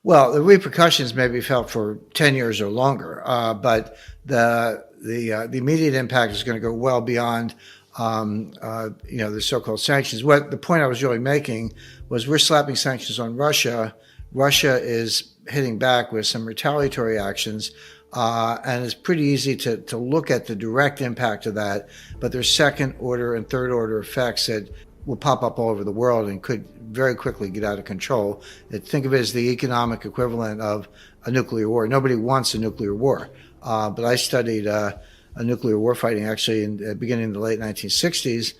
Well, the repercussions may be felt for 10 years or longer, but the immediate impact is going to go well beyond the so-called sanctions. What the point I was really making was we're slapping sanctions on Russia. Russia is hitting back with some retaliatory actions, and it's pretty easy to look at the direct impact of that, but there's second order and third order effects that will pop up all over the world and could very quickly get out of control. Think of it as the economic equivalent of a nuclear war. Nobody wants a nuclear war, but I studied a nuclear war fighting actually in the beginning of the late 1960s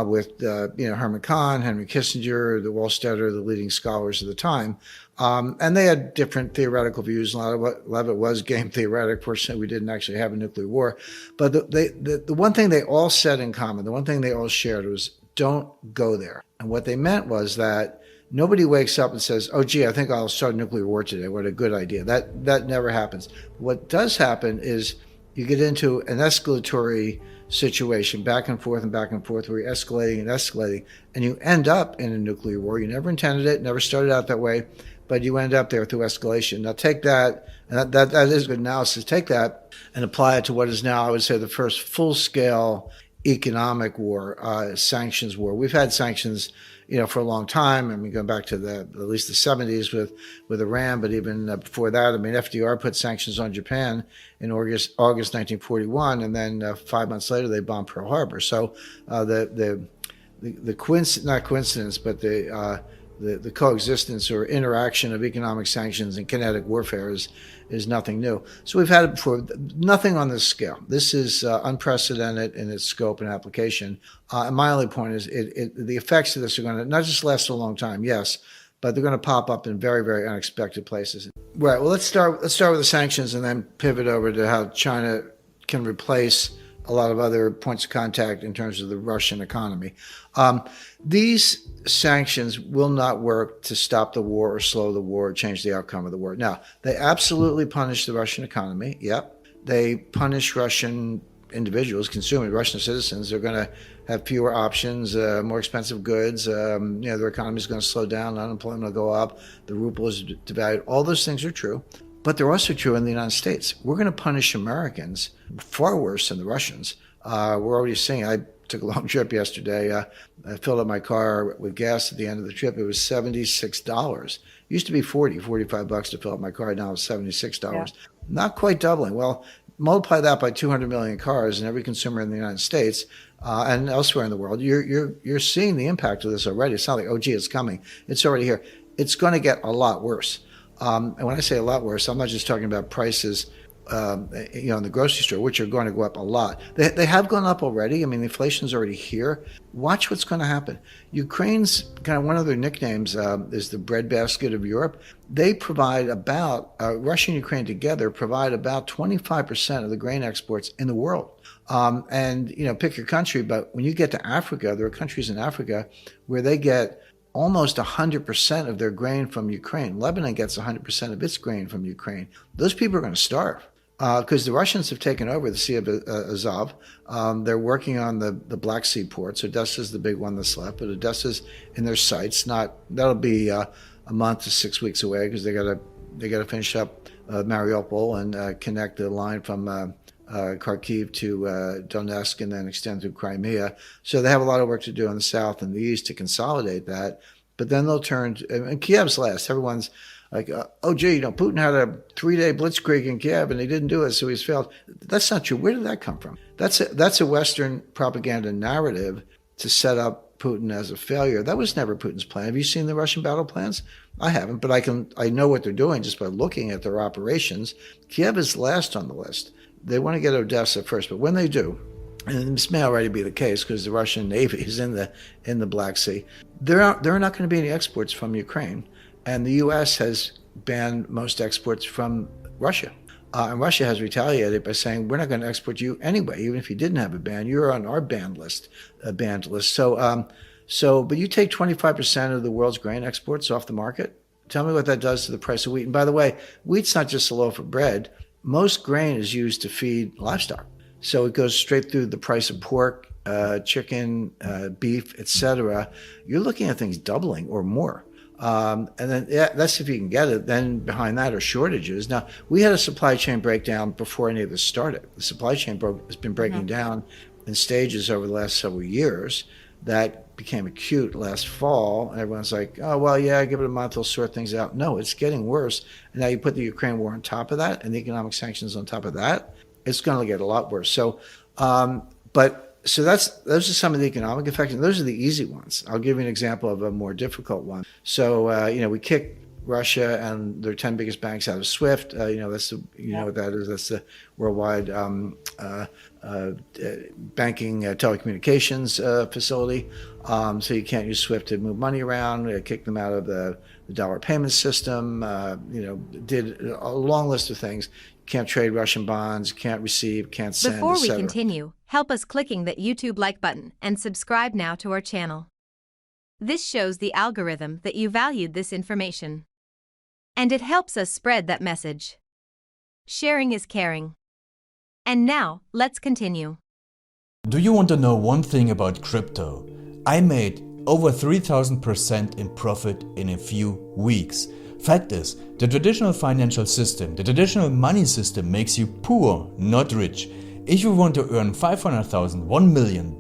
with Herman Kahn, Henry Kissinger, the Wallstetter, the leading scholars of the time. And they had different theoretical views. A lot of it was game theoretic. Fortunately, we didn't actually have a nuclear war. But the one thing they all said in common, the one thing they all shared was, don't go there. And what they meant was that nobody wakes up and says, oh, gee, I think I'll start a nuclear war today. What a good idea. That never happens. What does happen is you get into an escalatory situation, back and forth, where you're escalating, and you end up in a nuclear war. You never intended it, never started out that way, but you end up there through escalation. Now take that, and that is good analysis. Take that and apply it to what is now, I would say, the first full-scale economic war, sanctions war. We've had sanctions, for a long time. I mean, going back to at least the 70s with Iran, but even before that, I mean, FDR put sanctions on Japan in August 1941, and then 5 months later they bombed Pearl Harbor. So the not coincidence, but the coexistence or interaction of economic sanctions and kinetic warfare is nothing new. So we've had it before. Nothing on this scale. This is unprecedented in its scope and application. And my only point is the effects of this are going to not just last a long time, yes, but they're going to pop up in very, very unexpected places. Right. Well, let's start with the sanctions and then pivot over to how China can replace a lot of other points of contact in terms of the Russian economy. These sanctions will not work to stop the war or slow the war or change the outcome of the war. Now, they absolutely punish the Russian economy. Yep. They punish Russian individuals, consumers, Russian citizens. They're going to have fewer options, more expensive goods. Their economy is going to slow down. Unemployment will go up. The ruble is devalued. All those things are true. But they're also true in the United States. We're going to punish Americans far worse than the Russians. We're already seeing, I took a long trip yesterday. I filled up my car with gas at the end of the trip. It was $76. It used to be $45 to fill up my car. Now it's $76. Yeah. Not quite doubling. Well, multiply that by 200 million cars and every consumer in the United States and elsewhere in the world. You're seeing the impact of this already. It's not like, oh, gee, it's coming. It's already here. It's going to get a lot worse. And when I say a lot worse, I'm not just talking about prices, in the grocery store, which are going to go up a lot. They have gone up already. I mean, inflation's already here. Watch what's going to happen. Ukraine's kind of one of their nicknames is the breadbasket of Europe. They provide about, Russia and Ukraine together provide about 25% of the grain exports in the world. Pick your country, but when you get to Africa, there are countries in Africa where they get almost 100% of their grain from Ukraine. Lebanon gets 100% of its grain from Ukraine. Those people are going to starve because the Russians have taken over the Sea of Azov. They're working on the Black Sea ports. Odessa's the big one that's left, but Odessa's in their sights. That'll be a month to 6 weeks away because they got to finish up Mariupol and connect the line from Kharkiv to Donetsk and then extend through Crimea. So they have a lot of work to do in the south and the east to consolidate that. But then they'll turn and Kiev's last. Everyone's like, oh, gee, Putin had a 3-day blitzkrieg in Kiev and he didn't do it, so he's failed. That's not true. Where did that come from? That's a Western propaganda narrative to set up Putin as a failure. That was never Putin's plan. Have you seen the Russian battle plans? I haven't, but I know what they're doing just by looking at their operations. Kiev is last on the list. They want to get Odessa first, but when they do, and this may already be the case because the Russian Navy is in the Black Sea, there are not going to be any exports from Ukraine, and the U.S. has banned most exports from Russia. And Russia has retaliated by saying, we're not going to export you anyway, even if you didn't have a ban. You're on our banned list. But you take 25% of the world's grain exports off the market. Tell me what that does to the price of wheat. And by the way, wheat's not just a loaf of bread. Most grain is used to feed livestock. So it goes straight through the price of pork, chicken, beef, etc. You're looking at things doubling or more. And then that's if you can get it. Then behind that are shortages. Now, we had a supply chain breakdown before any of this started. The supply chain has been breaking down in stages over the last several years. That became acute last fall. And everyone's like, oh, well, yeah, give it a month, we'll sort things out. No, it's getting worse. And now you put the Ukraine war on top of that and the economic sanctions on top of that, it's going to get a lot worse. So, so those are some of the economic effects, and those are the easy ones. I'll give you an example of a more difficult one. So, we kicked Russia and their 10 biggest banks out of SWIFT. That's know what that is. That's the worldwide banking telecommunications facility. So you can't use SWIFT to move money around. Kicked them out of the dollar payment system. Did a long list of things. Can't trade Russian bonds, can't receive, can't send, Before we etc. continue, help us clicking that YouTube like button and subscribe now to our channel. This shows the algorithm that you valued this information. And it helps us spread that message. Sharing is caring. And now, let's continue. Do you want to know one thing about crypto? I made over 3,000% in profit in a few weeks. Fact is, the traditional financial system, the traditional money system makes you poor, not rich. If you want to earn $500,000, $1 million,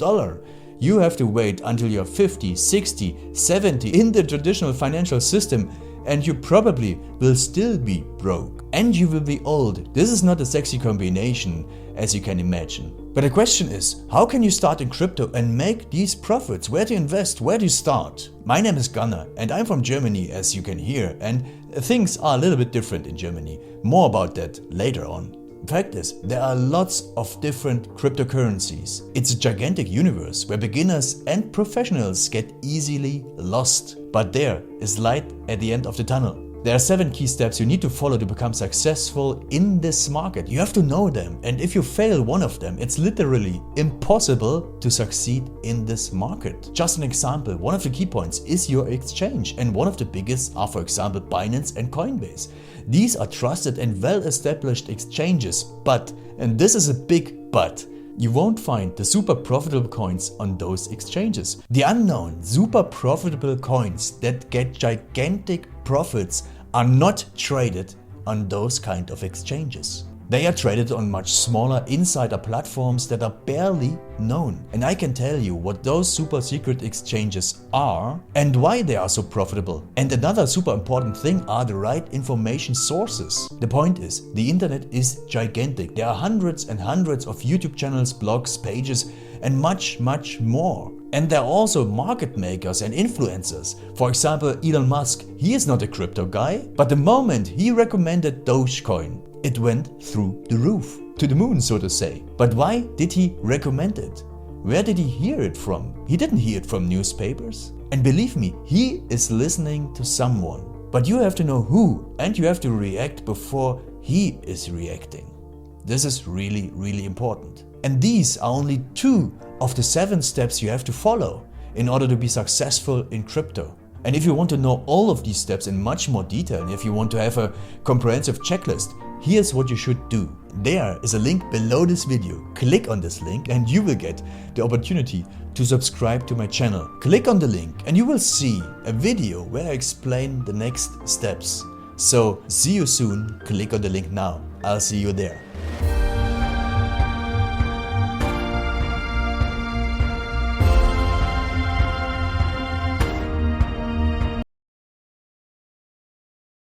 you have to wait until you're 50, 60, 70 in the traditional financial system, and you probably will still be broke. And you will be old. This is not a sexy combination, as you can imagine. But the question is, how can you start in crypto and make these profits? Where to invest? Where to start? My name is Gunnar and I'm from Germany, as you can hear, and things are a little bit different in Germany. More about that later on. Fact is, there are lots of different cryptocurrencies. It's a gigantic universe where beginners and professionals get easily lost. But there is light at the end of the tunnel. There are 7 key steps you need to follow to become successful in this market. You have to know them, and if you fail one of them, it's literally impossible to succeed in this market. Just an example, one of the key points is your exchange, and one of the biggest are, for example, Binance and Coinbase. These are trusted and well-established exchanges, but, and this is a big but, you won't find the super profitable coins on those exchanges. The unknown super profitable coins that get gigantic profits are not traded on those kind of exchanges. They are traded on much smaller insider platforms that are barely known. And I can tell you what those super secret exchanges are and why they are so profitable. And another super important thing are the right information sources. The point is, the internet is gigantic. There are hundreds and hundreds of YouTube channels, blogs, pages, and much more. And there are also market makers and influencers. For example, Elon Musk, he is not a crypto guy, but the moment he recommended Dogecoin, it went through the roof, to the moon, so to say. But why did he recommend it? Where did he hear it from? He didn't hear it from newspapers. And believe me, he is listening to someone. But you have to know who, and you have to react before he is reacting. This is really, really important. And these are only 2 of the 7 steps you have to follow in order to be successful in crypto. And if you want to know all of these steps in much more detail, and if you want to have a comprehensive checklist, here's what you should do. There is a link below this video. Click on this link and you will get the opportunity to subscribe to my channel. Click on the link and you will see a video where I explain the next steps. So see you soon. Click on the link now. I'll see you there.